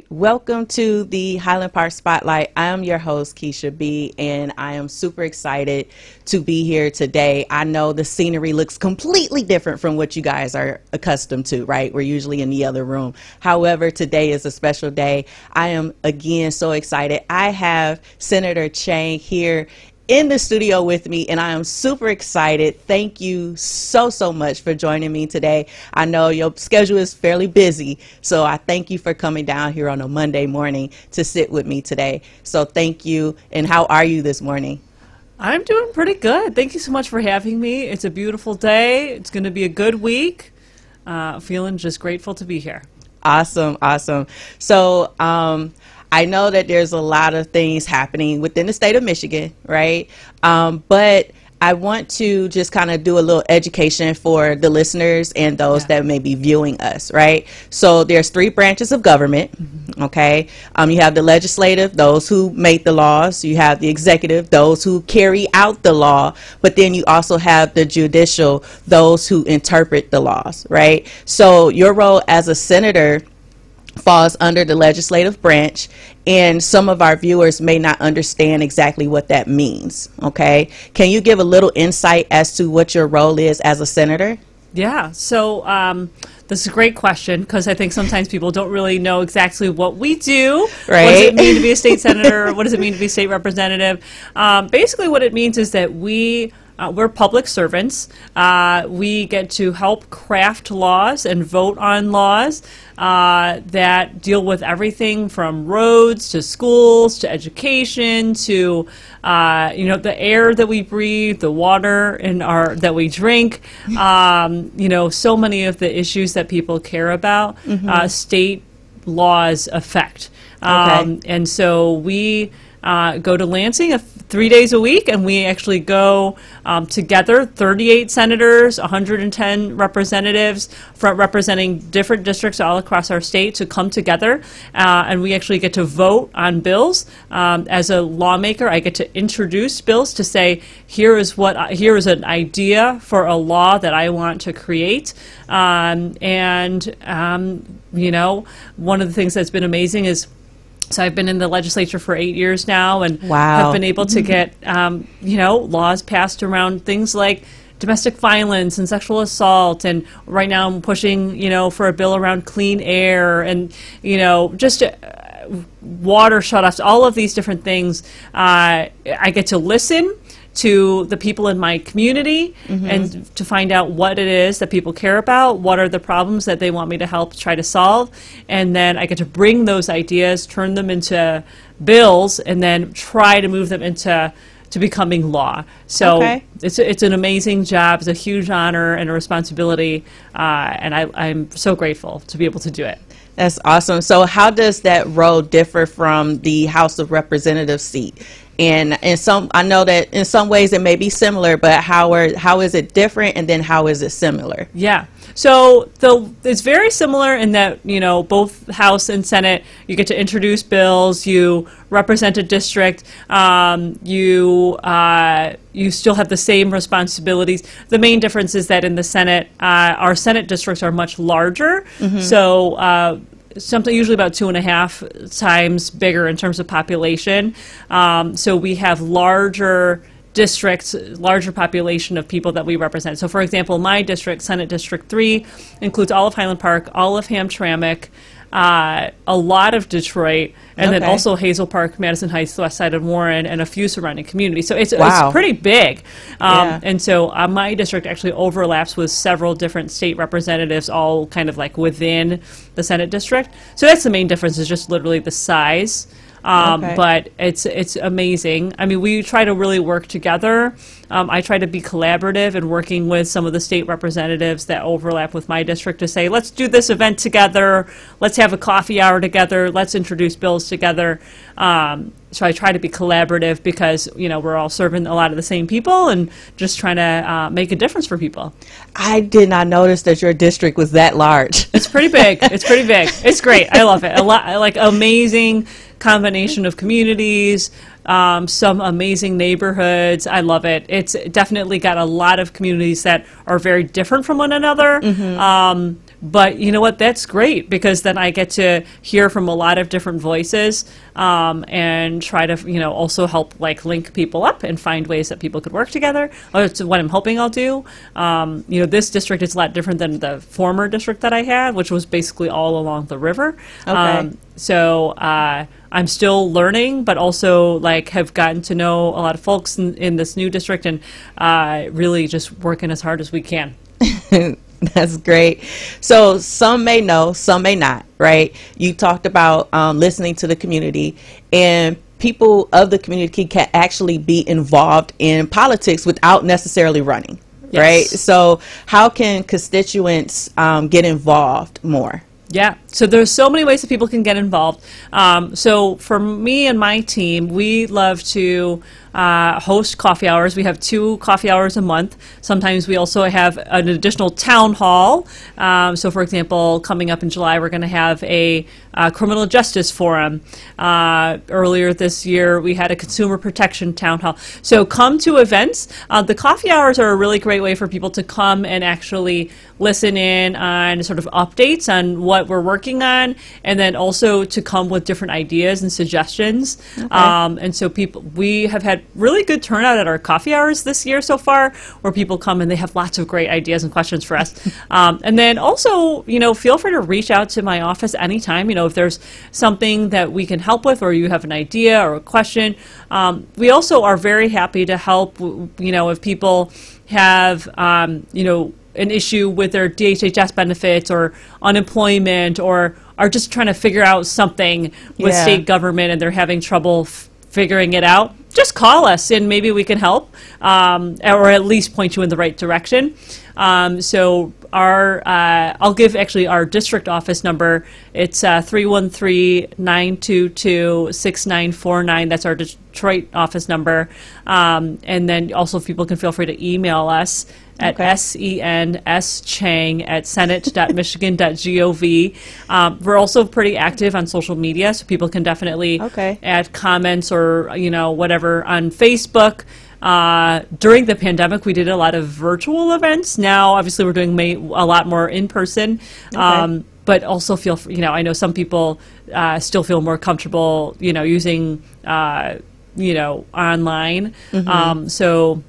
right, welcome to the Highland Park Spotlight. I am your host, Keisha B, and I am super excited to be here today. I know the scenery looks completely different from what you guys are accustomed to, right? We're usually in the other room. However, today is a special day. I am, again, so excited. I have Senator Chang here in the studio with me, and I am super excited. Thank you so much for joining me today. I know your schedule is fairly busy, so I thank you for coming down here on a Monday morning to sit with me today. So thank you. And how are you this morning? I'm doing pretty good. Thank you so much for having me. It's a beautiful day. It's going to be a good week. Feeling just grateful to be here. Awesome. So I know that there's a lot of things happening within the state of Michigan, right? But I want to just kind of do a little education for the listeners and those that may be viewing us, right? So there's 3 branches of government, okay? You have the legislative, those who make the laws. You have the executive, those who carry out the law. But then you also have the judicial, those who interpret the laws, right? So your role as a senator falls under the legislative branch, and some of our viewers may not understand exactly what that means. Okay, can you give a little insight as to what your role is as a senator? Yeah, so this is a great question, because I think sometimes people don't really know exactly what we do. Right. What does it mean to be a state senator? What does it mean to be a state representative? Basically what it means is that we're public servants. We get to help craft laws and vote on laws that deal with everything from roads to schools to education to the air that we breathe, the water that we drink. So many of the issues that people care about, state laws affect. And so we go to Lansing 3 days a week, and we actually go together, 38 senators, 110 representatives representing different districts all across our state to come together, and we actually get to vote on bills. As a lawmaker, I get to introduce bills to say, here is an idea for a law that I want to create. One of the things that's been amazing is, so I've been in the legislature for 8 years now, and have been able to get, laws passed around things like domestic violence and sexual assault. And right now I'm pushing, for a bill around clean air and, just water shutoffs, all of these different things. I get to listen to the people in my community and to find out what it is that people care about, what are the problems that they want me to help try to solve, and then I get to bring those ideas, turn them into bills, and then try to move them into becoming law. So it's an amazing job. It's a huge honor and a responsibility, and I'm so grateful to be able to do it. That's awesome. So how does that role differ from the House of Representatives seat? And I know that in some ways it may be similar, but how is it different, and then how is it similar? Yeah. So it's very similar in that, both House and Senate, you get to introduce bills, you represent a district, you still have the same responsibilities. The main difference is that in the Senate, our Senate districts are much larger. So something usually about 2.5 times bigger in terms of population. So we have larger districts, larger population of people that we represent. So for example, my district, Senate District 3, includes all of Highland Park, all of Hamtramck, a lot of Detroit, and then also Hazel Park, Madison Heights, the west side of Warren, and a few surrounding communities. So it's pretty big. And so my district actually overlaps with several different state representatives, all kind of like within the Senate district. So that's the main difference, is just literally the size. But it's amazing. I mean, we try to really work together. I try to be collaborative and working with some of the state representatives that overlap with my district to say, let's do this event together, let's have a coffee hour together, let's introduce bills together. So I try to be collaborative because, we're all serving a lot of the same people and just trying to make a difference for people. I did not notice that your district was that large. It's pretty big. It's pretty big. It's great. I love it. A lot, like amazing combination of communities, some amazing neighborhoods. I love it. It's definitely got a lot of communities that are very different from one another. But you know what? That's great, because then I get to hear from a lot of different voices, and try to, also help like link people up and find ways that people could work together. That's what I'm hoping I'll do. This district is a lot different than the former district that I had, which was basically all along the river. Okay. So I'm still learning, but also like have gotten to know a lot of folks in this new district, and really just working as hard as we can. That's great. So some may know, some may not, right? You talked about listening to the community, and people of the community can actually be involved in politics without necessarily running, Yes. right? So how can constituents get involved more? Yeah, so there's so many ways that people can get involved. So for me and my team, we love to host coffee hours. We have 2 coffee hours a month. Sometimes we also have an additional town hall. So for example, coming up in July, we're going to have a criminal justice forum. Earlier this year, we had a consumer protection town hall. So come to events. The coffee hours are a really great way for people to come and actually listen in on sort of updates on what we're working on, and then also to come with different ideas and suggestions. Okay. And so we have had really good turnout at our coffee hours this year so far, where people come and they have lots of great ideas and questions for us. And then also, feel free to reach out to my office anytime. If there's something that we can help with, or you have an idea or a question. We also are very happy to help, if people have, an issue with their DHHS benefits or unemployment, or are just trying to figure out something with state government and they're having trouble figuring it out. Just call us and maybe we can help, or at least point you in the right direction. So I'll give actually our district office number. It's 313-922-6949. That's our Detroit office number. And then also people can feel free to email us at senchang@senate.michigan.gov. We're also pretty active on social media, so people can definitely add comments or whatever on Facebook. During the pandemic, we did a lot of virtual events. Now, obviously, we're doing a lot more in person. But also feel, I know some people still feel more comfortable, using, online. So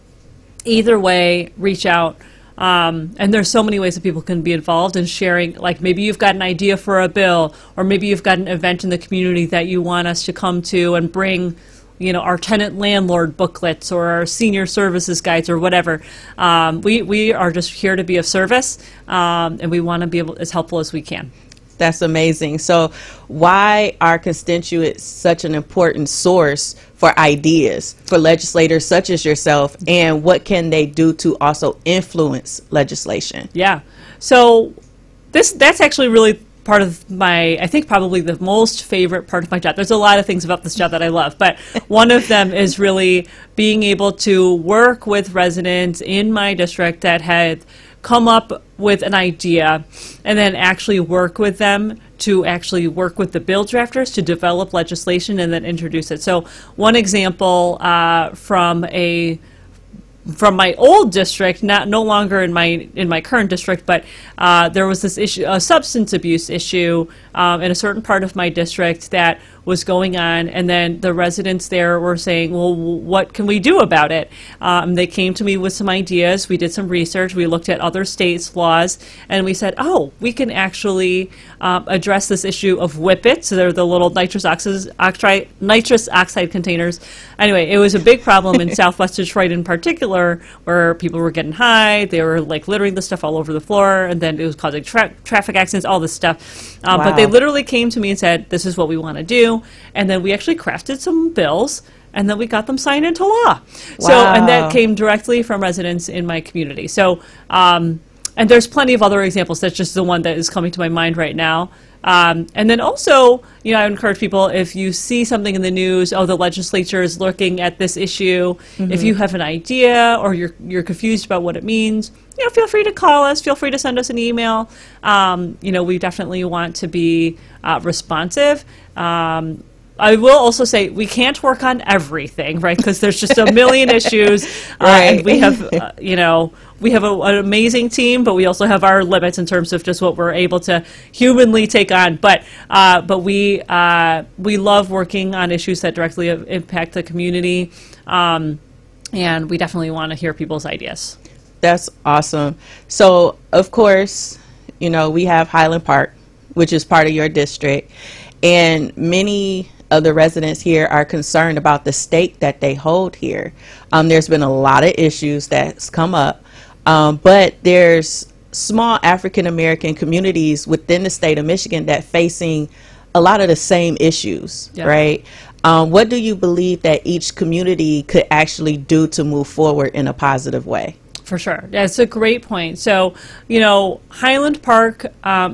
either way, reach out. And there's so many ways that people can be involved in sharing, like maybe you've got an idea for a bill, or maybe you've got an event in the community that you want us to come to and bring, our tenant landlord booklets or our senior services guides or whatever. We are just here to be of service, and we want to be as helpful as we can. That's amazing. So why are constituents such an important source for ideas for legislators such as yourself, and what can they do to also influence legislation? Yeah. So that's actually really part of I think probably the most favorite part of my job. There's a lot of things about this job that I love, but one of them is really being able to work with residents in my district that had come up with an idea and then actually work with them to actually work with the bill drafters to develop legislation and then introduce it. So one example from my old district, no longer in my current district, but there was this issue, a substance abuse issue in a certain part of my district that was going on, and then the residents there were saying, well, what can we do about it? They came to me with some ideas. We did some research. We looked at other states' laws, and we said, oh, we can actually address this issue of whippets. So they're the little nitrous oxide containers. Anyway, it was a big problem in Southwest Detroit in particular, where people were getting high. They were like littering the stuff all over the floor, and then it was causing traffic accidents, all this stuff. But they literally came to me and said, this is what we want to do. And then we actually crafted some bills, and then we got them signed into law. So, and that came directly from residents in my community. So, and there's plenty of other examples. That's just the one that is coming to my mind right now. And then also, I encourage people, if you see something in the news, oh, the legislature is looking at this issue. If you have an idea or you're confused about what it means, feel free to call us. Feel free to send us an email. We definitely want to be responsive. I will also say we can't work on everything, right? Because there's just a million issues, Right. and we have, we have an amazing team, but we also have our limits in terms of just what we're able to humanly take on. But we love working on issues that directly impact the community, and we definitely want to hear people's ideas. That's awesome. So, of course, we have Highland Park, which is part of your district, and many of the residents here are concerned about the stake that they hold here. There's been a lot of issues that's come up, but there's small African American communities within the state of Michigan that facing a lot of the same issues, Yeah. right? What do you believe that each community could actually do to move forward in a positive way? For sure. That's a great point. So, Highland Park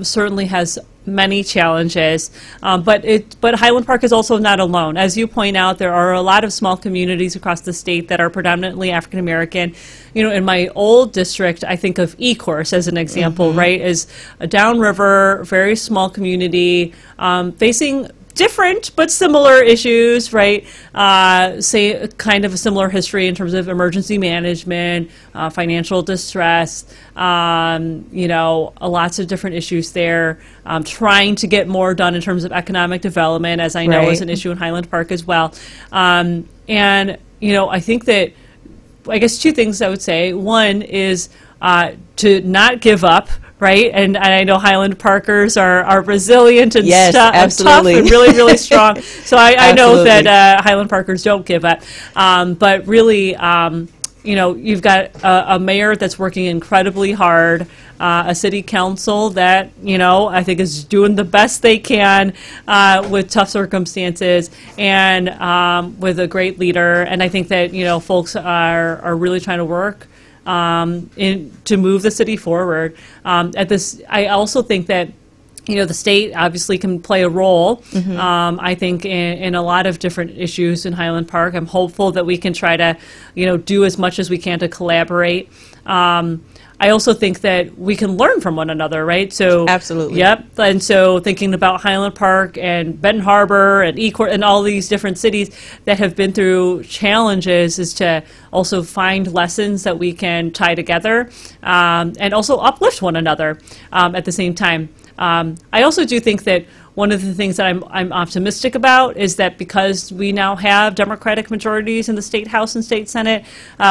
certainly has many challenges, but Highland Park is also not alone. As you point out, there are a lot of small communities across the state that are predominantly African American. In my old district, I think of Ecorse as an example, right? As a downriver, very small community facing different but similar issues, right? Say kind of a similar history in terms of emergency management, financial distress, lots of different issues there. Trying to get more done in terms of economic development, as I know is an issue in Highland Park as well. I think that, I guess two things I would say. One is to not give up, right? And I know Highland Parkers are resilient and, yes, and tough and really, really strong. So I know that Highland Parkers don't give up. But really, you've got a mayor that's working incredibly hard, a city council that, I think is doing the best they can with tough circumstances, and with a great leader. And I think that, folks are really trying to work to move the city forward. I also think that the state obviously can play a role. I think in a lot of different issues in Highland Park. I'm hopeful that we can try to do as much as we can to collaborate. I also think that we can learn from one another, right? So absolutely. Yep. And so thinking about Highland Park and Benton Harbor and Ecorse and all these different cities that have been through challenges is to also find lessons that we can tie together, and also uplift one another at the same time. I also do think that one of the things that I'm optimistic about is that because we now have Democratic majorities in the State House and State Senate,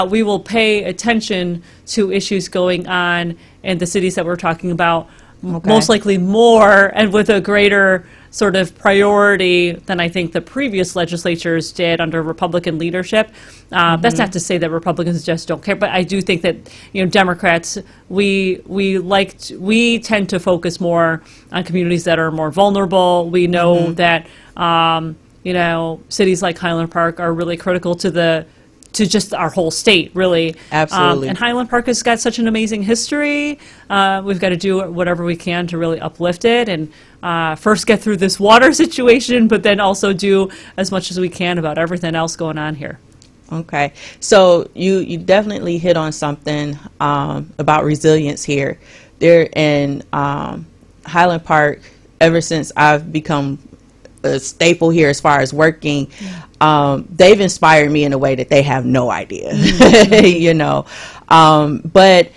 we will pay attention to issues going on in the cities that we're talking about, most likely more and with a greater sort of priority than I think the previous legislatures did under Republican leadership. That's not to say that Republicans just don't care, but I do think that Democrats, we tend to focus more on communities that are more vulnerable. We know that cities like Highland Park are really critical to just our whole state, really. Absolutely. And Highland Park has got such an amazing history. We've got to do whatever we can to really uplift it and first get through this water situation, but then also do as much as we can about everything else going on here. Okay. So you definitely hit on something about resilience here. There in Highland Park, ever since I've become a staple here as far as working, they've inspired me in a way that they have no idea. But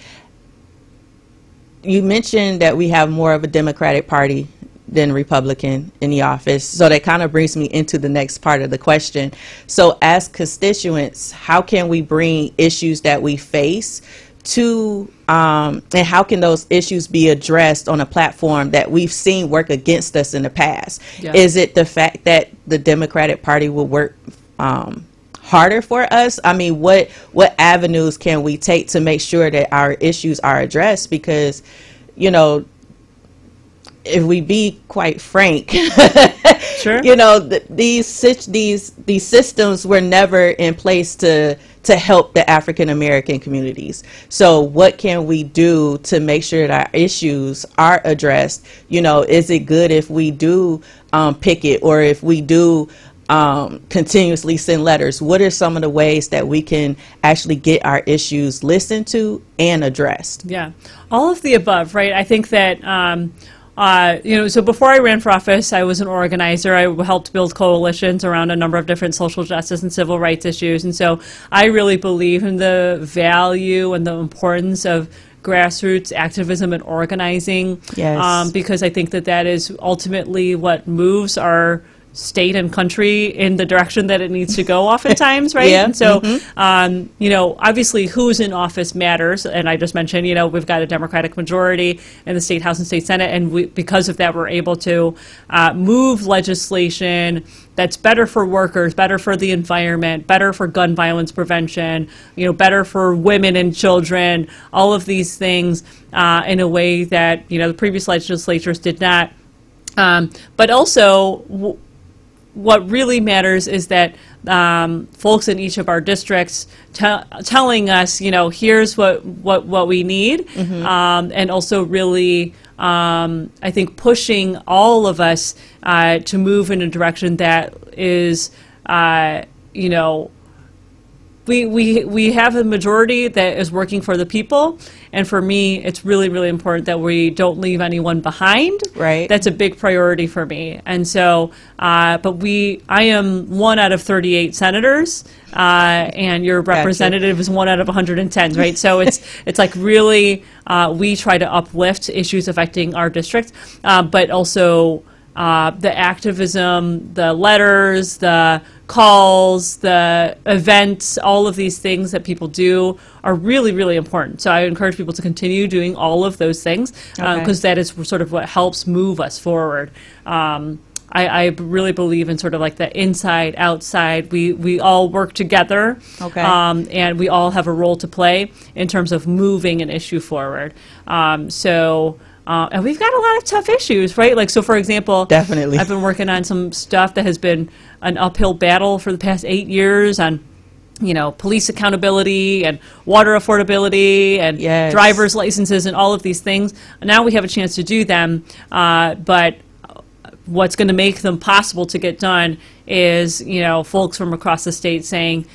you mentioned that we have more of a Democratic Party than Republican in the office, so that kind of brings me into the next part of the question. So as constituents, how can we bring issues that we face to and how can those issues be addressed on a platform that we've seen work against us in the past? Yeah. Is it the fact that the Democratic Party will work harder for us? I mean, what avenues can we take to make sure that our issues are addressed? Because, if we be quite frank, sure. These systems were never in place to help the African American communities. So what can we do to make sure that our issues are addressed? Is it good if we do picket, or if we do continuously send letters? What are some of the ways that we can actually get our issues listened to and addressed? Yeah, all of the above, right? I think that So before I ran for office, I was an organizer. I helped build coalitions around a number of different social justice and civil rights issues. And so I really believe in the value and the importance of grassroots activism and organizing. Yes. Because I think that is ultimately what moves our state and country in the direction that it needs to go oftentimes, right? Yeah. And so, obviously who's in office matters. And I just mentioned, we've got a Democratic majority in the State House and State Senate. And because of that, we're able to move legislation that's better for workers, better for the environment, better for gun violence prevention, better for women and children, all of these things in a way that, the previous legislatures did not. But also, what really matters is that folks in each of our districts telling us, here's what we need, and also really, I think, pushing all of us to move in a direction that is, we have a majority that is working for the people, and for me, it's really, really important that we don't leave anyone behind. Right. That's a big priority for me, and so, I am 1 out of 38 senators, and your representative is 1 out of 110, right? So it's like really, we try to uplift issues affecting our district, but also the activism, the letters, the calls, the events, all of these things that people do are really, really important. So I encourage people to continue doing all of those things because that is sort of what helps move us forward. I really believe in sort of like the inside, outside. We all work together, and we all have a role to play in terms of moving an issue forward. And we've got a lot of tough issues, right? Like, so for example, definitely, I've been working on some stuff that has been an uphill battle for the past 8 years on, police accountability and water affordability and driver's licenses and all of these things. Now we have a chance to do them, but what's going to make them possible to get done is, folks from across the state saying,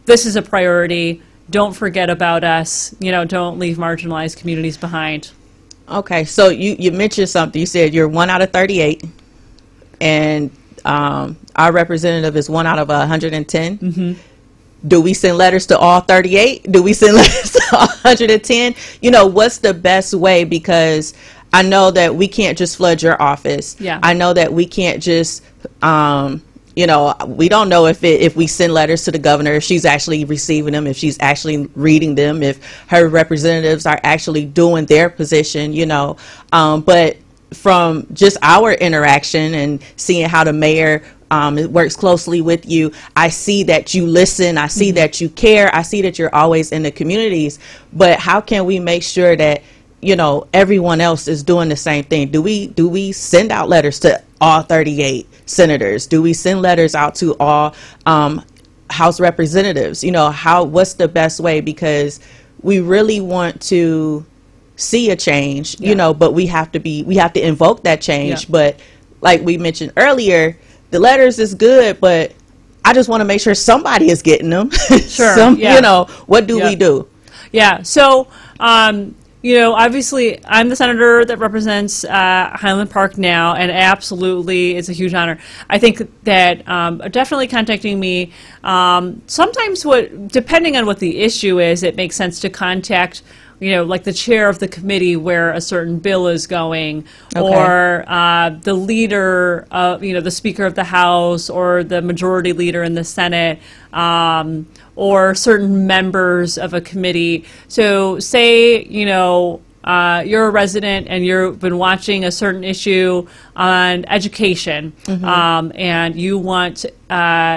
this is a priority, don't forget about us, don't leave marginalized communities behind. Okay, so you mentioned something. You said you're 1 out of 38, and our representative is 1 out of 110. Mm-hmm. Do we send letters to all 38? Do we send letters to all 110? What's the best way? Because I know that we can't just flood your office. Yeah. I know that we can't just we don't know if we send letters to the governor, if she's actually receiving them, if she's actually reading them, if her representatives are actually doing their position, but from just our interaction and seeing how the mayor works closely with you, I see that you listen, I see that you care, I see that you're always in the communities. But how can we make sure that everyone else is doing the same thing? Do we send out letters to all 38 senators? Do we send letters out to all House representatives? What's the best way? Because we really want to see a change, but we have to invoke that change. But like we mentioned earlier, the letters is good, but I just want to make sure somebody is getting them. Sure. What do we do? Yeah. So, obviously, I'm the senator that represents Highland Park now, and absolutely, it's a huge honor. I think that definitely contacting me. Sometimes, depending on what the issue is, it makes sense to contact, like the chair of the committee where a certain bill is going, or the leader, the Speaker of the House, or the majority leader in the Senate. Or certain members of a committee. So say, you're a resident and you've been watching a certain issue on education, and you want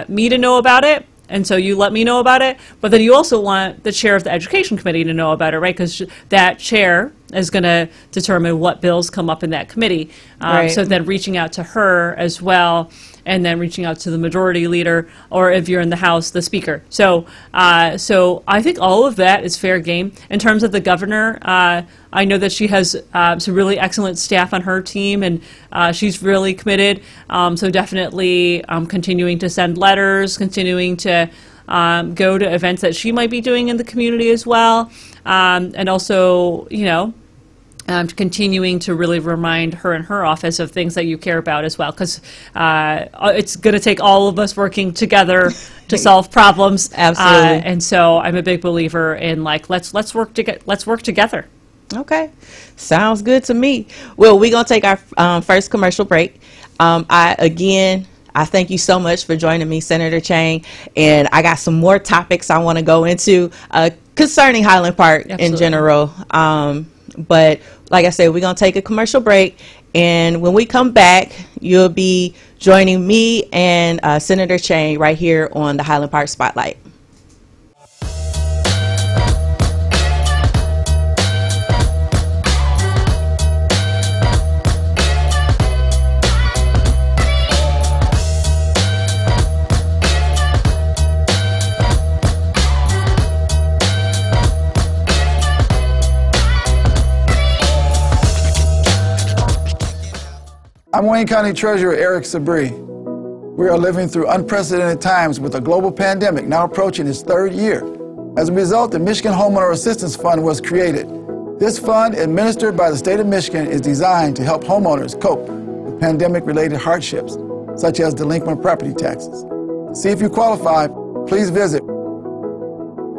me to know about it, and so you let me know about it, but then you also want the chair of the education committee to know about it, right? Because that chair is going to determine what bills come up in that committee. So then reaching out to her as well, and then reaching out to the majority leader, or if you're in the House, the Speaker. So I think all of that is fair game. In terms of the governor, I know that she has some really excellent staff on her team, and she's really committed. So definitely continuing to send letters, continuing to go to events that she might be doing in the community as well. And also, continuing to really remind her and her office of things that you care about as well, because it's going to take all of us working together to solve problems. Absolutely. And so I'm a big believer in let's work together. Okay, sounds good to me. Well, we're gonna take our first commercial break. I thank you so much for joining me, Senator Chang, and I got some more topics I want to go into concerning Highland Park in general. But like I said, we're going to take a commercial break, and when we come back, you'll be joining me and Senator Chang right here on the Highland Park Spotlight. I'm Wayne County Treasurer Eric Sabri. We are living through unprecedented times with a global pandemic now approaching its third year. As a result, the Michigan Homeowner Assistance Fund was created. This fund, administered by the state of Michigan, is designed to help homeowners cope with pandemic-related hardships, such as delinquent property taxes. To see if you qualify, please visit.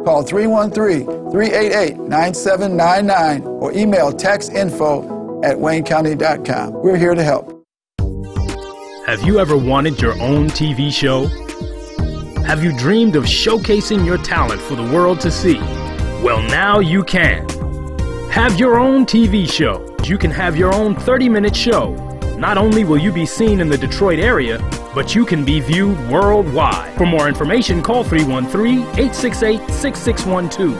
Call 313-388-9799 or email taxinfo@waynecounty.com. We're here to help. Have you ever wanted your own TV show? Have you dreamed of showcasing your talent for the world to see? Well, now you can. Have your own TV show. You can have your own 30-minute show. Not only will you be seen in the Detroit area, but you can be viewed worldwide. For more information, call 313-868-6612.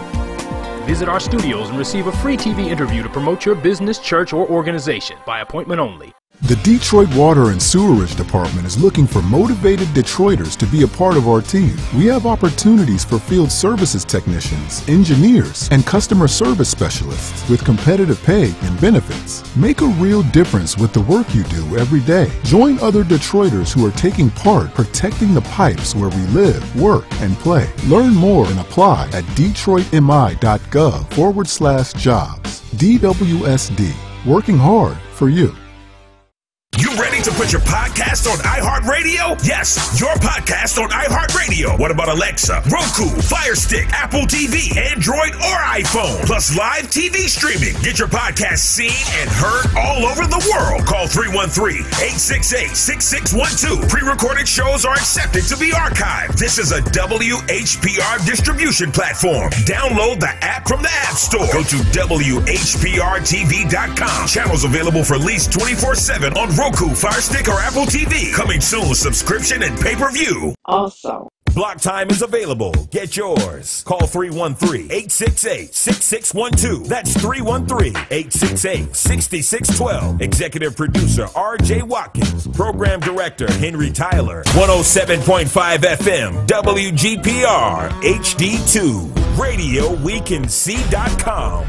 Visit our studios and receive a free TV interview to promote your business, church, or organization by appointment only. The Detroit Water and Sewerage Department is looking for motivated Detroiters to be a part of our team. We have opportunities for field services technicians, engineers, and customer service specialists with competitive pay and benefits. Make a real difference with the work you do every day. Join other Detroiters who are taking part protecting the pipes where we live, work, and play. Learn more and apply at detroitmi.gov/jobs. DWSD, working hard for you. You ready to put your podcast on iHeartRadio? Yes, your podcast on iHeartRadio. What about Alexa, Roku, Fire Stick, Apple TV, Android, or iPhone? Plus live TV streaming. Get your podcast seen and heard all over the world. Call 313-868-6612. Pre-recorded shows are accepted to be archived. This is a WHPR distribution platform. Download the app from the App Store. Go to WHPRTV.com. Channels available for lease 24/7 on Roku, Fire Stick, or Apple TV. Coming soon, subscription and pay-per-view. Awesome. Block time is available. Get yours. Call 313-868-6612. That's 313-868-6612. Executive producer R.J. Watkins. Program director Henry Tyler. 107.5 FM WGPR HD2. RadioWeCanSee.com.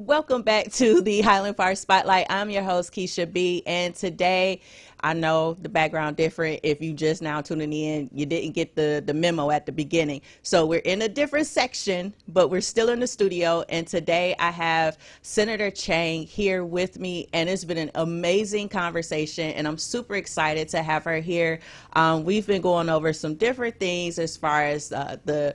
Welcome back to the Highland Park Spotlight. I'm your host, Keisha B. And today, I know the background different. If you just now tuning in, you didn't get the memo at the beginning. So we're in a different section, but we're still in the studio. And today I have Senator Chang here with me. And it's been an amazing conversation. And I'm super excited to have her here. We've been going over some different things as far as the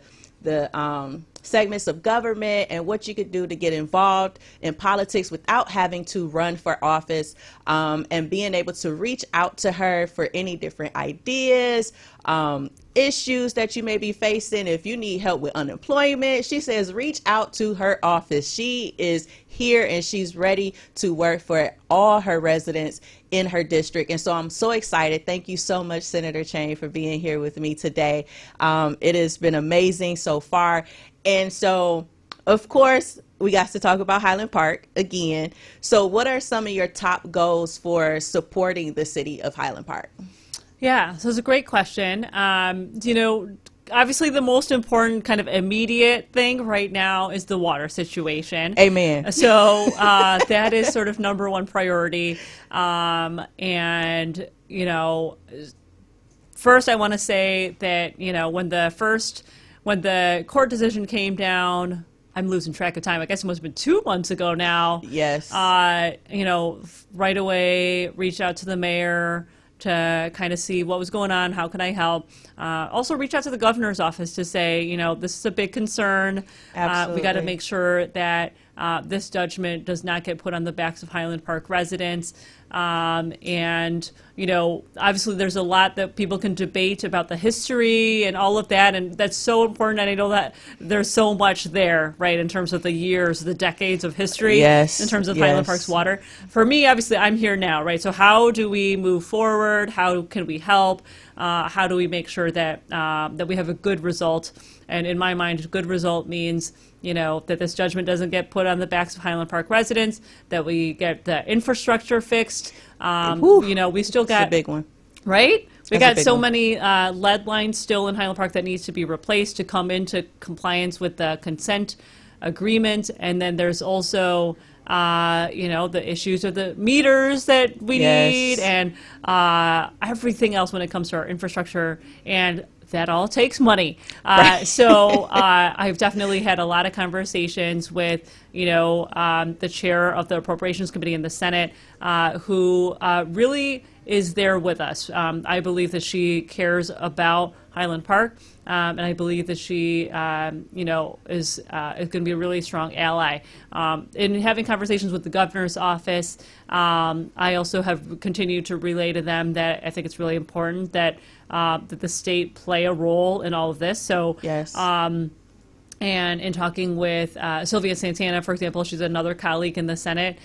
segments of government and what you could do to get involved in politics without having to run for office, and being able to reach out to her for any different ideas, issues that you may be facing. If you need help with unemployment, she says reach out to her office. She is here and she's ready to work for all her residents in her district. And so I'm so excited. Thank you so much, Senator Chang, for being here with me today. It has been amazing so far. And so of course, we got to talk about Highland Park again. So what are some of your top goals for supporting the city of Highland Park? Yeah, so it's a great question. You know, obviously the most important kind of immediate thing right now is the water situation. Amen. So that is sort of number one priority. And, you know, first I want to say that, you know, when the court decision came down, I'm losing track of time. I guess it must have been 2 months ago now. Yes. You know, right away reached out to the mayor to kind of see what was going on, how can I help. Also reach out to the governor's office to say, you know, this is a big concern. Absolutely. We got to make sure that this judgment does not get put on the backs of Highland Park residents. And, you know, obviously there's a lot that people can debate about the history and all of that, and that's so important. And I know that there's so much there, right, in terms of the years, the decades of history, yes, in terms of Highland Park's water. For me, obviously, I'm here now, right? So how do we move forward? How can we help? How do we make sure that that we have a good result? And in my mind, a good result means, you know, that this judgment doesn't get put on the backs of Highland Park residents, that we get the infrastructure fixed. You know, we still got a big one, right? We That's got so one. many lead lines still in Highland Park that needs to be replaced to come into compliance with the consent agreement. And then there's also, you know, the issues of the meters that we need, and everything else when it comes to our infrastructure. And that all takes money. So I've definitely had a lot of conversations with, you know, the chair of the Appropriations Committee in the Senate, who really is there with us. I believe that she cares about Highland Park, and I believe that she, you know, is going to be a really strong ally. In having conversations with the governor's office, I also have continued to relay to them that I think it's really important that that the state play a role in all of this. So, yes. And in talking with Sylvia Santana, for example, she's another colleague in the Senate.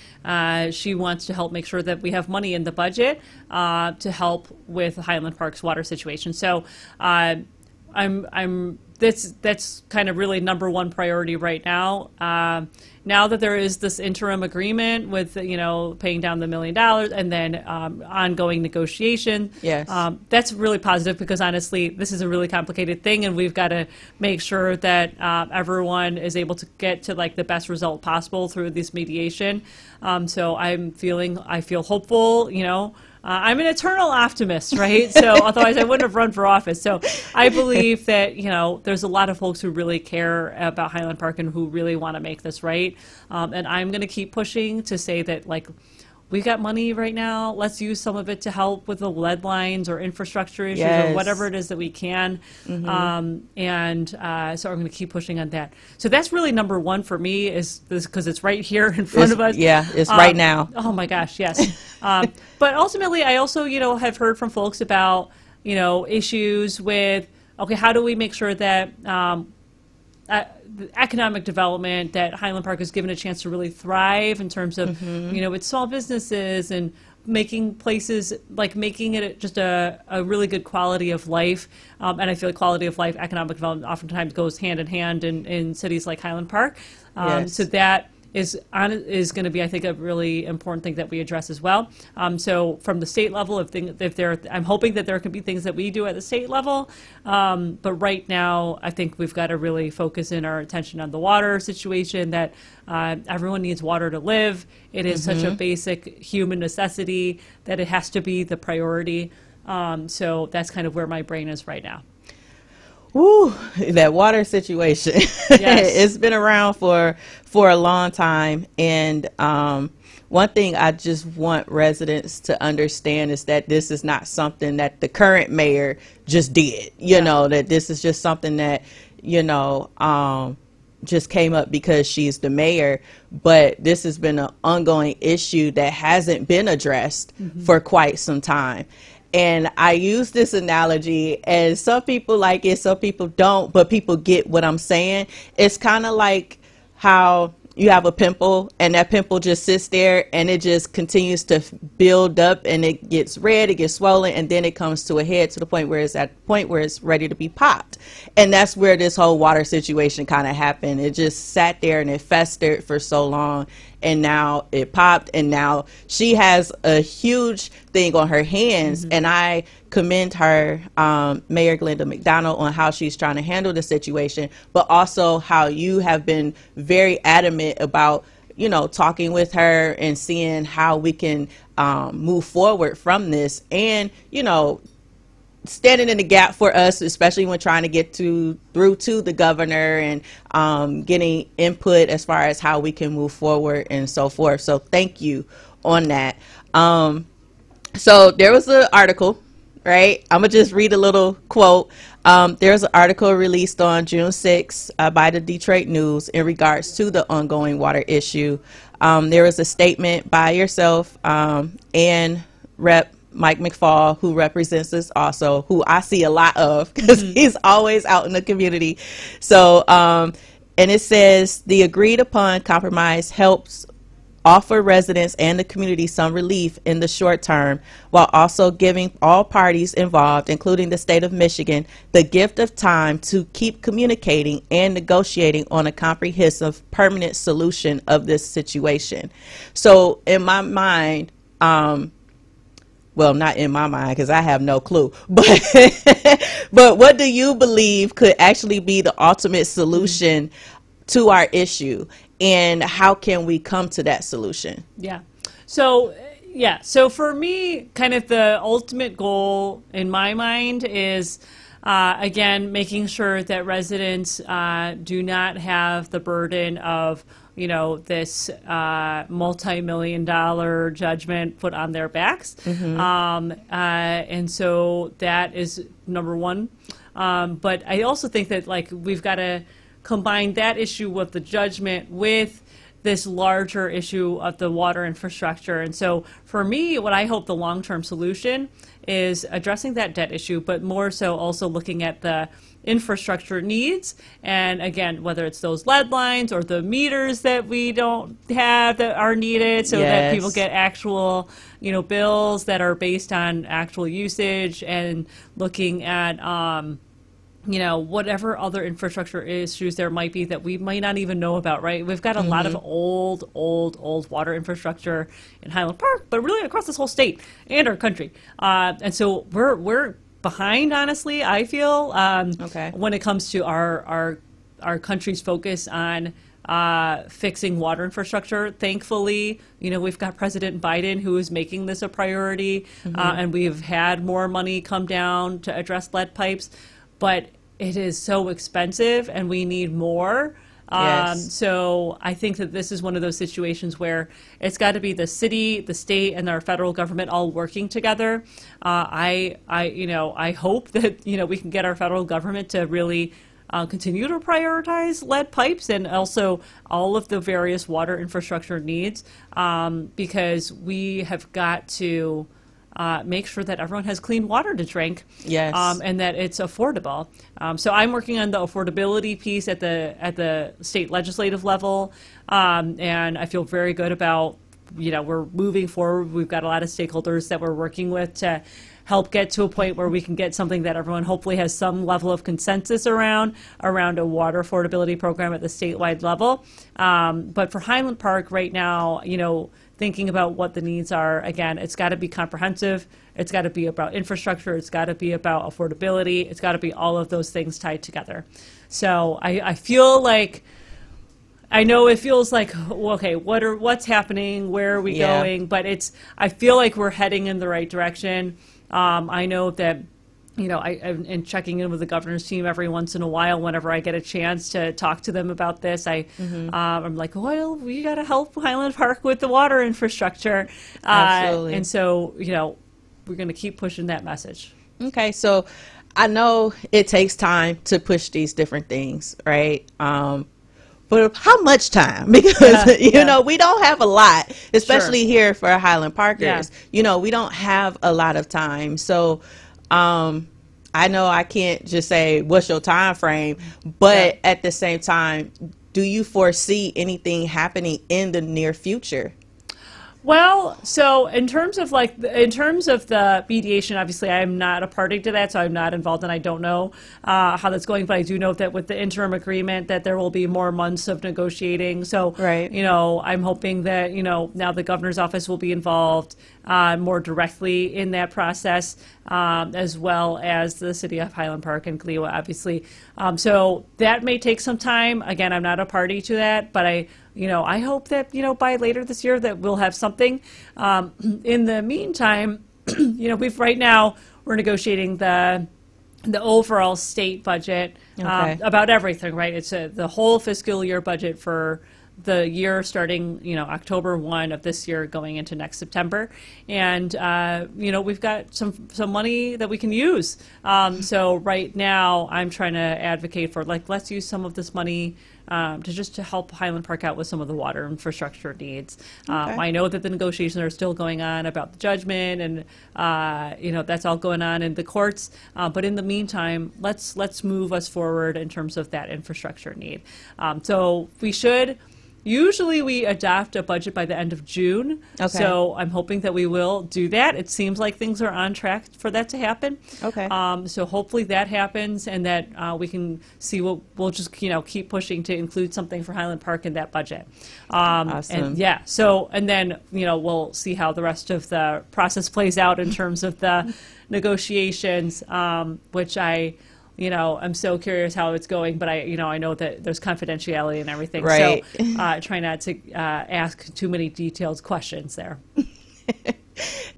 She wants to help make sure that we have money in the budget to help with Highland Park's water situation. So that's kind of really number one priority right now. Now that there is this interim agreement with, you know, paying down the $1 million and then ongoing negotiation, yes, that's really positive, because honestly, this is a really complicated thing, and we've got to make sure that everyone is able to get to like the best result possible through this mediation. So I feel hopeful, you know. I'm an eternal optimist, right? So otherwise I wouldn't have run for office. So I believe that, you know, there's a lot of folks who really care about Highland Park and who really want to make this right. And I'm going to keep pushing to say that, like, we got money right now. Let's use some of it to help with the lead lines or infrastructure issues, yes, or whatever it is that we can. Mm-hmm. So I'm going to keep pushing on that. So that's really number one for me, is this, because it's right here in front of us. Yeah, it's right now. Oh my gosh, yes. But ultimately, I also, you know, have heard from folks about, you know, issues with, okay, how do we make sure that economic development, that Highland Park is given a chance to really thrive in terms of, you know, its small businesses and making places, like making it just a really good quality of life. And I feel like quality of life, economic development oftentimes goes hand in hand in cities like Highland Park. Yes. So that is going to be, I think, a really important thing that we address as well. So from the state level, I'm hoping that there could be things that we do at the state level. But right now, I think we've got to really focus in our attention on the water situation, that everyone needs water to live. It is such a basic human necessity that it has to be the priority. So that's kind of where my brain is right now. Woo, that water situation. Yes. It's been around for a long time. And one thing I just want residents to understand is that this is not something that the current mayor just did. You know, that this is just something that, you know, just came up because she's the mayor. But this has been an ongoing issue that hasn't been addressed for quite some time. And I use this analogy, and some people like it, some people don't, but people get what I'm saying. It's kind of like how, you have a pimple and that pimple just sits there and it just continues to build up and it gets red, it gets swollen, and then it comes to a head to the point where it's at the point where it's ready to be popped. And that's where this whole water situation kind of happened. It just sat there and it festered for so long, and now it popped, and now she has a huge thing on her hands. And I commend her, Mayor Glenda McDonald, on how she's trying to handle the situation, but also how you have been very adamant about, you know, talking with her and seeing how we can move forward from this, and, you know, standing in the gap for us, especially when trying to get through to the governor and getting input as far as how we can move forward and so forth. So thank you on that. So there was an article, right? I'm gonna just read a little quote. There's an article released on June 6th by the Detroit News in regards to the ongoing water issue. There was a statement by yourself and Rep. Mike McFall, who represents us also, who I see a lot of because he's always out in the community. So, and it says, the agreed upon compromise helps offer residents and the community some relief in the short term, while also giving all parties involved, including the state of Michigan, the gift of time to keep communicating and negotiating on a comprehensive, permanent solution of this situation. So in my mind, well, not in my mind because I have no clue, but but what do you believe could actually be the ultimate solution to our issue, and how can we come to that solution? So for me, kind of the ultimate goal in my mind is, again, making sure that residents do not have the burden of, you know, this multi-million-dollar judgment put on their backs. And so that is number one. But I also think that, like, we've got to combine that issue with the judgment with this larger issue of the water infrastructure. And so for me, what I hope the long-term solution is addressing that debt issue, but more so also looking at the infrastructure needs. And again, whether it's those lead lines or the meters that we don't have that are needed, so that people get actual, you know, bills that are based on actual usage, and looking at, you know, whatever other infrastructure issues there might be that we might not even know about, right? We've got a lot of old water infrastructure in Highland Park, but really across this whole state and our country. And so we're behind, honestly, I feel, when it comes to our country's focus on fixing water infrastructure. Thankfully, you know, we've got President Biden who is making this a priority, and we've had more money come down to address lead pipes, but it is so expensive and we need more. So I think that this is one of those situations where it's got to be the city, the state, and our federal government all working together. I hope that, you know, we can get our federal government to really continue to prioritize lead pipes and also all of the various water infrastructure needs, because we have got to make sure that everyone has clean water to drink, and that it's affordable. So I'm working on the affordability piece at the state legislative level, and I feel very good about, you know, we're moving forward. We've got a lot of stakeholders that we're working with to help get to a point where we can get something that everyone hopefully has some level of consensus around a water affordability program at the statewide level. But for Highland Park right now, you know, thinking about what the needs are, again, it's got to be comprehensive. It's got to be about infrastructure. It's got to be about affordability. It's got to be all of those things tied together. So I feel like, I know it feels like, okay, what's happening? Where are we going? But I feel like we're heading in the right direction. I know that, you know, I'm checking in with the governor's team every once in a while whenever I get a chance to talk to them about this. I'm like, well, we got to help Highland Park with the water infrastructure. Absolutely. And so, you know, we're going to keep pushing that message. Okay, so I know it takes time to push these different things, right? But how much time? Because, you know, we don't have a lot, especially here for Highland Parkers. You know, we don't have a lot of time. So I know I can't just say, what's your time frame? But at the same time, do you foresee anything happening in the near future? Well, so in terms of the mediation, obviously I'm not a party to that, so I'm not involved, and I don't know how that's going. But I do know that with the interim agreement, that there will be more months of negotiating. So, right. I'm hoping that now the governor's office will be involved more directly in that process, as well as the city of Highland Park and Glewa, obviously. So that may take some time. Again, I'm not a party to that, but I hope that, by later this year that we'll have something. In the meantime, right now we're negotiating the overall state budget, about everything, right? It's the whole fiscal year budget for the year starting, October 1 of this year going into next September. And, we've got some money that we can use. So right now I'm trying to advocate for, let's use some of this money to help Highland Park out with some of the water infrastructure needs. I know that the negotiations are still going on about the judgment, and that's all going on in the courts. But in the meantime, let's move us forward in terms of that infrastructure need. So we should. Usually we adopt a budget by the end of June, so I'm hoping that we will do that. It seems like things are on track for that to happen. So hopefully that happens, and that we can see what we'll just keep pushing to include something for Highland Park in that budget. Awesome. And then we'll see how the rest of the process plays out in terms of the negotiations, which I'm so curious how it's going, but I know that there's confidentiality and everything. Right. So try not to ask too many detailed questions there.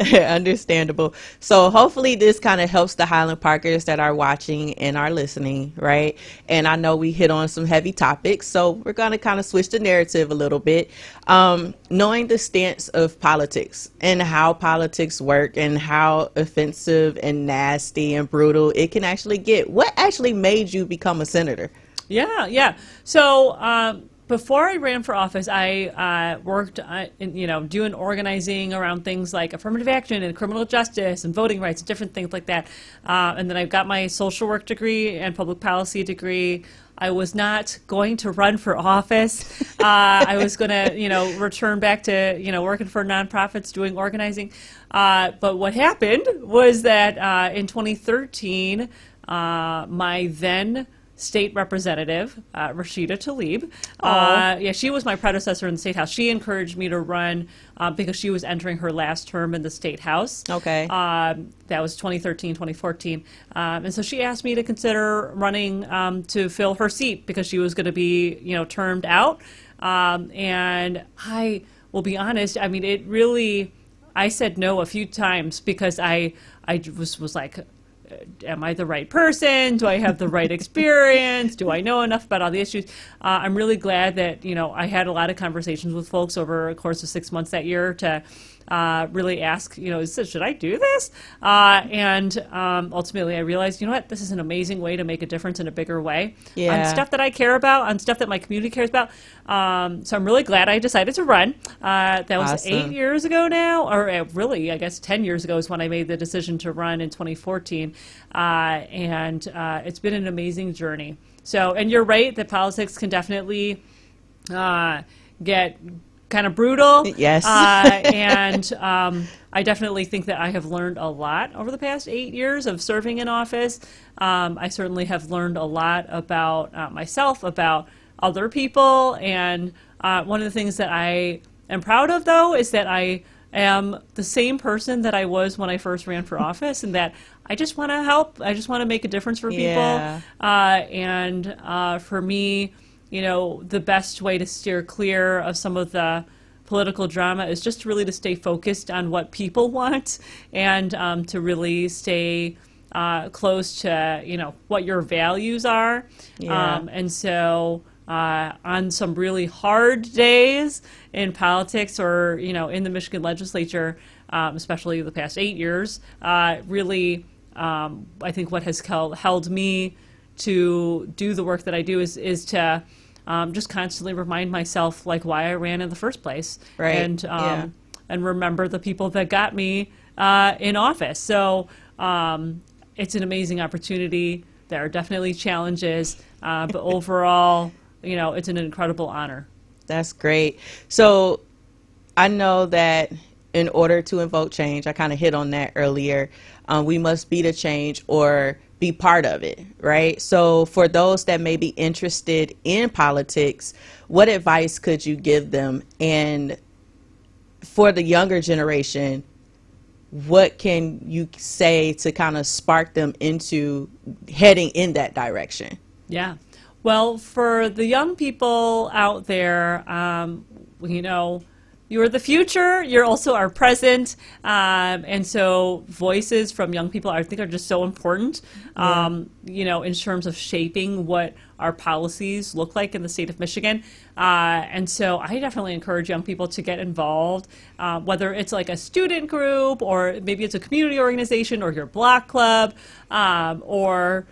Understandable. So hopefully this kind of helps the Highland Parkers that are watching and are listening, right? And I know we hit on some heavy topics, so we're going to kind of switch the narrative a little bit. Knowing the stance of politics and how politics work and how offensive and nasty and brutal it can actually get. What actually made you become a senator? Yeah. So before I ran for office, I worked, doing organizing around things like affirmative action and criminal justice and voting rights and different things like that. And then I got my social work degree and public policy degree. I was not going to run for office. I was going to, return back to, working for nonprofits, doing organizing. But what happened was that in 2013, my then state representative, Rashida Tlaib. She was my predecessor in the state house. She encouraged me to run because she was entering her last term in the state house. That was 2013, 2014. And so she asked me to consider running to fill her seat because she was going to be, termed out. And I will be honest, it really, I said no a few times because I was like, am I the right person? Do I have the right experience? Do I know enough about all the issues? I'm really glad that, I had a lot of conversations with folks over a course of 6 months that year to really ask, should I do this? And ultimately I realized, this is an amazing way to make a difference in a bigger way on stuff that I care about, on stuff that my community cares about. So I'm really glad I decided to run. That was Awesome. 8 years ago now, or really, I guess 10 years ago is when I made the decision to run in 2014. And it's been an amazing journey. So, and you're right that politics can definitely get kind of brutal. Yes. And I definitely think that I have learned a lot over the past 8 years of serving in office. I certainly have learned a lot about myself, about other people. And one of the things that I am proud of, though, is that I am the same person that I was when I first ran for office, and that I just want to help. I just want to make a difference for people. And for me, the best way to steer clear of some of the political drama is just really to stay focused on what people want, and to really stay close to, what your values are. And so on some really hard days in politics or, in the Michigan legislature, especially the past 8 years, really, I think what has held me to do the work that I do is to just constantly remind myself why I ran in the first place, and remember the people that got me in office. So it's an amazing opportunity. There are definitely challenges, but overall, it's an incredible honor. That's great. So I know that in order to invoke change, I kind of hit on that earlier, we must be the change or be part of it, right? So for those that may be interested in politics, what advice could you give them? And for the younger generation, what can you say to kind of spark them into heading in that direction? Yeah. Well, for the young people out there, you're the future. You're also our present. And so voices from young people, I think, are just so important, in terms of shaping what our policies look like in the state of Michigan. And so I definitely encourage young people to get involved, whether it's like a student group or maybe it's a community organization or your block club, or,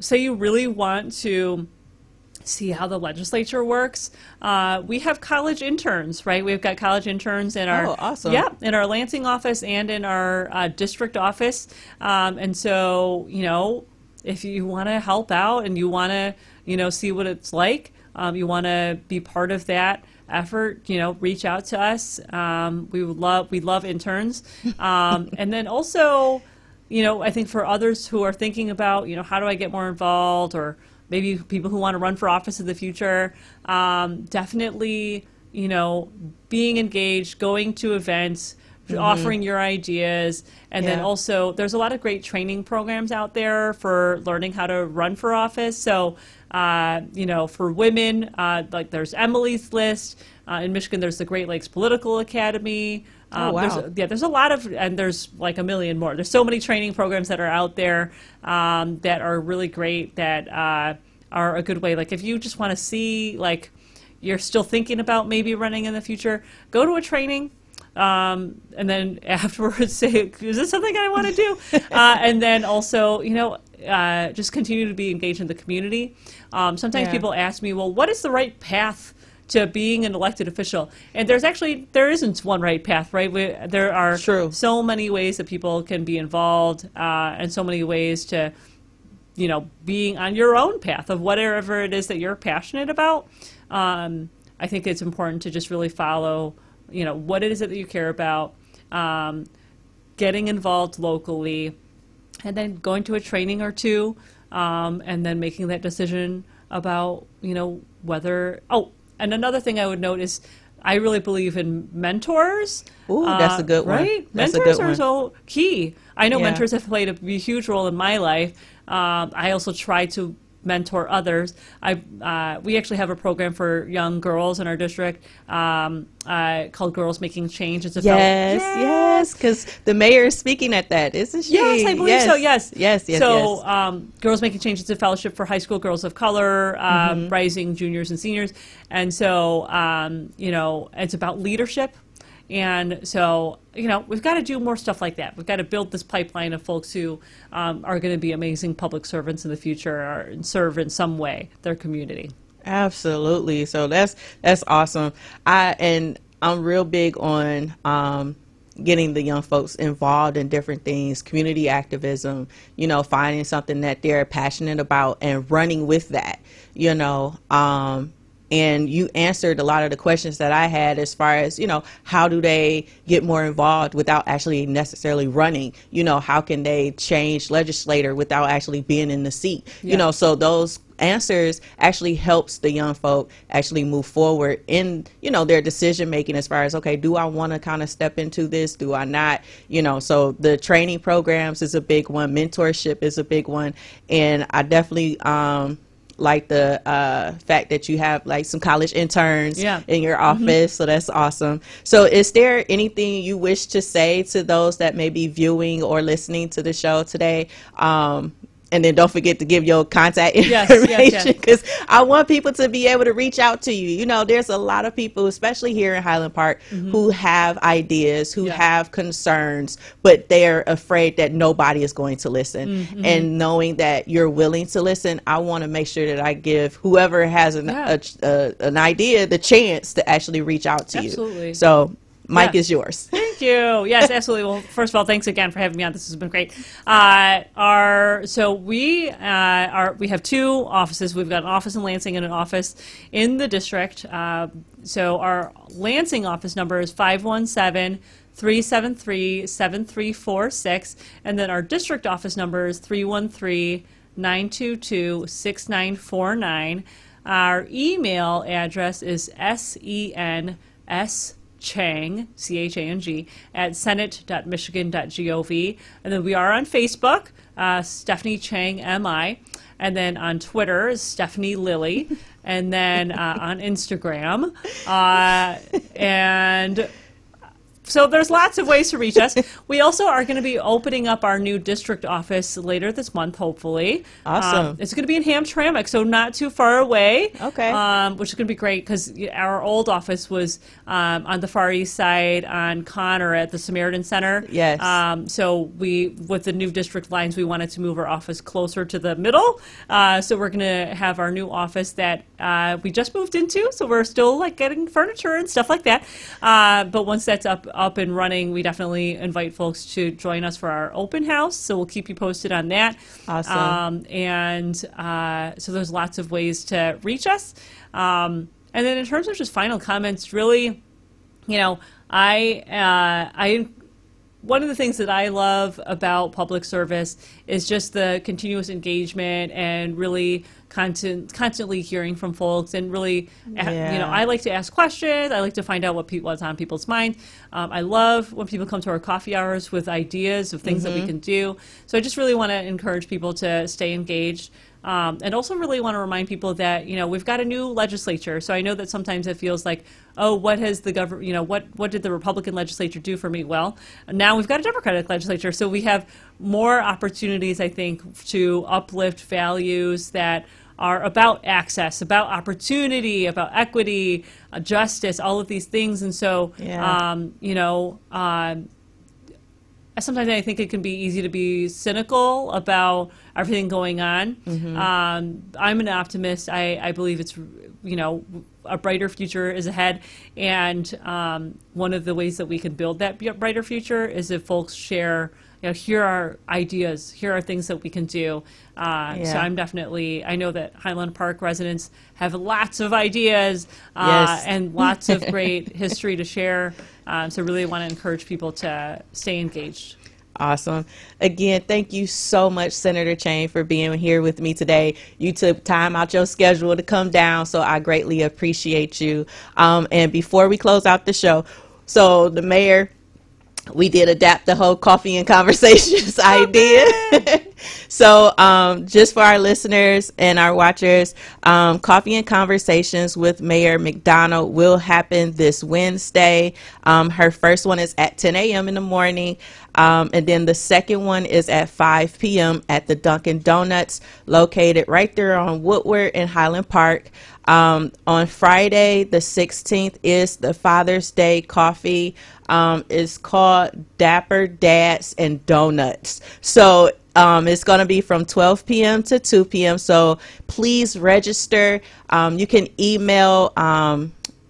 say you really want to see how the legislature works. We have college interns, right? We've got college interns in our awesome. in our Lansing office and in our district office. And so, if you want to help out and you want to, see what it's like, you want to be part of that effort, reach out to us. We love interns. And then also, I think for others who are thinking about, how do I get more involved, or maybe people who want to run for office in the future, definitely, being engaged, going to events, offering your ideas. And then also there's a lot of great training programs out there for learning how to run for office. So, for women, like there's Emily's List. In Michigan, there's the Great Lakes Political Academy. Wow. There's a lot of, and there's like a million more. There's so many training programs that are out there that are really great, that are a good way. Like if you just want to see, like you're still thinking about maybe running in the future, go to a training. And then afterwards say, is this something I want to do? And then also, just continue to be engaged in the community. Sometimes people ask me, well, what is the right path to being an elected official? And there isn't one right path, right? There are so many ways that people can be involved, and so many ways to, being on your own path of whatever it is that you're passionate about. I think it's important to just really follow, what it is that you care about, getting involved locally, and then going to a training or two, and then making that decision about, whether, and another thing I would note is I really believe in mentors. Ooh, that's a good one. Right? That's mentors a good one. are so key. I know mentors have played a huge role in my life. I also try to mentor others. We actually have a program for young girls in our district called Girls Making Change. It's a yes, because the mayor is speaking at that, isn't she? Yes, I believe so. Yes. So, Girls Making Change is a fellowship for high school girls of color, rising juniors and seniors, and so it's about leadership. And so, we've got to do more stuff like that. We've got to build this pipeline of folks who are going to be amazing public servants in the future, or serve in some way their community. Absolutely. So that's awesome. I'm real big on getting the young folks involved in different things, community activism, finding something that they're passionate about and running with that, and you answered a lot of the questions that I had as far as, how do they get more involved without actually necessarily running? How can they change legislator without actually being in the seat? So those answers actually helps the young folk actually move forward in, their decision making as far as, okay, do I want to kind of step into this? Do I not? So the training programs is a big one. Mentorship is a big one. And I definitely, like the fact that you have like some college interns in your office. So that's awesome. So is there anything you wish to say to those that may be viewing or listening to the show today? And then don't forget to give your contact information, because I want people to be able to reach out to you. There's a lot of people, especially here in Highland Park, who have ideas, who have concerns, but they're afraid that nobody is going to listen. And knowing that you're willing to listen, I want to make sure that I give whoever has an idea the chance to actually reach out to you. So Mike is yours. Thank Thank you. Yes, absolutely. Well, first of all, thanks again for having me on. This has been great. So we have two offices. We've got an office in Lansing and an office in the district. So our Lansing office number is 517-373-7346, and then our district office number is 313-922-6949. Our email address is senschang, C-H-A-N-G, at senate.michigan.gov. And then we are on Facebook, Stephanie Chang, M-I. And then on Twitter is Stephanie Lilly. And then on Instagram. And so there's lots of ways to reach us. We also are going to be opening up our new district office later this month, hopefully. Awesome. It's going to be in Hamtramck, so not too far away. Okay. Which is going to be great because our old office was on the Far East Side on Connor at the Samaritan Center. Yes. So with the new district lines, we wanted to move our office closer to the middle. So we're going to have our new office that we just moved into. So we're still like getting furniture and stuff like that. But once that's up and running, we definitely invite folks to join us for our open house. So we'll keep you posted on that. Awesome. So there's lots of ways to reach us. And then in terms of just final comments, really, one of the things that I love about public service is just the continuous engagement and really constantly hearing from folks and really, I like to ask questions. I like to find out what's on people's mind. I love when people come to our coffee hours with ideas of things that we can do. So I just really want to encourage people to stay engaged. And also really want to remind people that, we've got a new legislature. So I know that sometimes it feels like, oh, what has the government, what did the Republican legislature do for me? Well, now we've got a Democratic legislature. So we have more opportunities, I think, to uplift values that are about access, about opportunity, about equity, justice, all of these things. And so, sometimes I think it can be easy to be cynical about everything going on. I'm an optimist. I believe it's, a brighter future is ahead. And one of the ways that we can build that brighter future is if folks share, here are ideas, here are things that we can do. So I'm definitely, I know that Highland Park residents have lots of ideas and lots of great history to share. So really want to encourage people to stay engaged. Awesome. Again, thank you so much, Senator Chang, for being here with me today. You took time out your schedule to come down, so I greatly appreciate you. And before we close out the show, so the mayor, we did adapt the whole coffee and conversations idea. So just for our listeners and our watchers, Coffee and Conversations with Mayor McDonald will happen this Wednesday. Her first one is at 10 a.m. in the morning. And then the second one is at 5 p.m. at the Dunkin' Donuts, located right there on Woodward in Highland Park. On Friday, the 16th, is the Father's Day coffee. It's called Dapper Dads and Donuts. So it's going to be from 12 p.m. to 2 p.m. So please register. You can email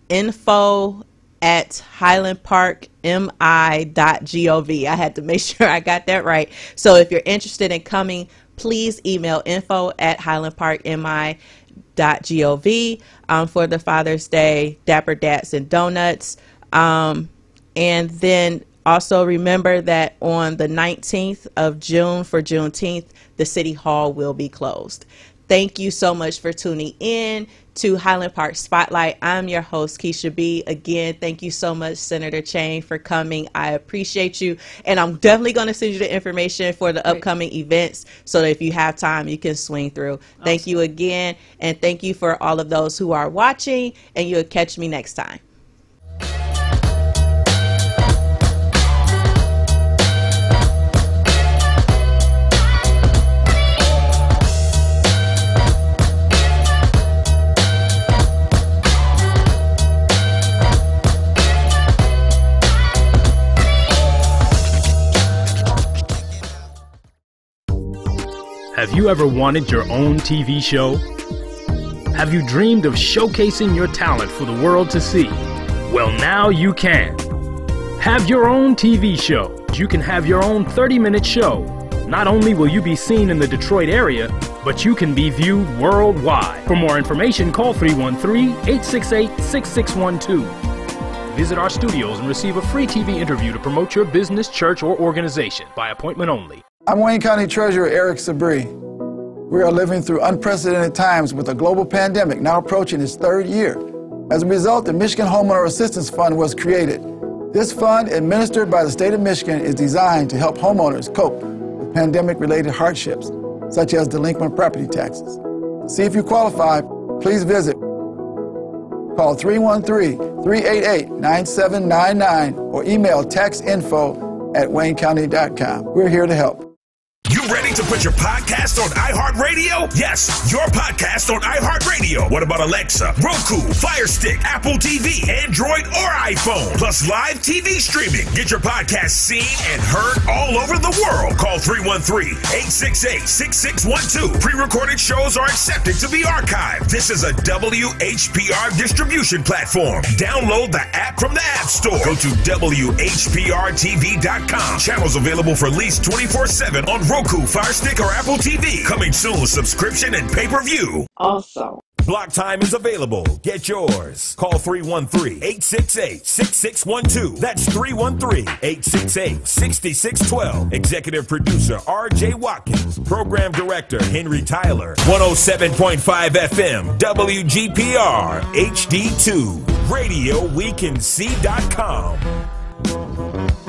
info@highlandparkmi.gov. I had to make sure I got that right. So if you're interested in coming, please email info@highlandparkmi.gov for the Father's Day Dapper Dads and Donuts. And then also remember that on the 19th of June for Juneteenth, the City Hall will be closed. Thank you so much for tuning in to Highland Park Spotlight. I'm your host, Keisha B. Again, thank you so much, Senator Chang, for coming. I appreciate you. And I'm definitely going to send you the information for the upcoming events so that if you have time, you can swing through. Awesome. Thank you again. And thank you for all of those who are watching. And you'll catch me next time. Have you ever wanted your own TV show? Have you dreamed of showcasing your talent for the world to see? Well, now you can. Have your own TV show. You can have your own 30-minute show. Not only will you be seen in the Detroit area, but you can be viewed worldwide. For more information, call 313-868-6612. Visit our studios and receive a free TV interview to promote your business, church, or organization by appointment only. I'm Wayne County Treasurer Eric Sabri. We are living through unprecedented times with a global pandemic now approaching its third year. As a result, the Michigan Homeowner Assistance Fund was created. This fund, administered by the state of Michigan, is designed to help homeowners cope with pandemic-related hardships, such as delinquent property taxes. To see if you qualify, please visit. Call 313-388-9799 or email taxinfo@waynecounty.com. We're here to help. You ready to put your podcast on iHeartRadio? Yes, your podcast on iHeartRadio. What about Alexa, Roku, Fire Stick, Apple TV, Android, or iPhone? Plus live TV streaming. Get your podcast seen and heard all over the world. Call 313-868-6612. Pre-recorded shows are accepted to be archived. This is a WHPR distribution platform. Download the app from the App Store. Go to WHPRTV.com. Channels available for lease 24/7 on Roku, Fire Stick, or Apple TV. Coming soon, subscription and pay-per-view. Also, Block time is available. Get yours. Call 313-868-6612. That's 313-868-6612. Executive producer R.J. Watkins. Program director Henry Tyler. 107.5 FM WGPR HD2. RadioWeCanSee.com.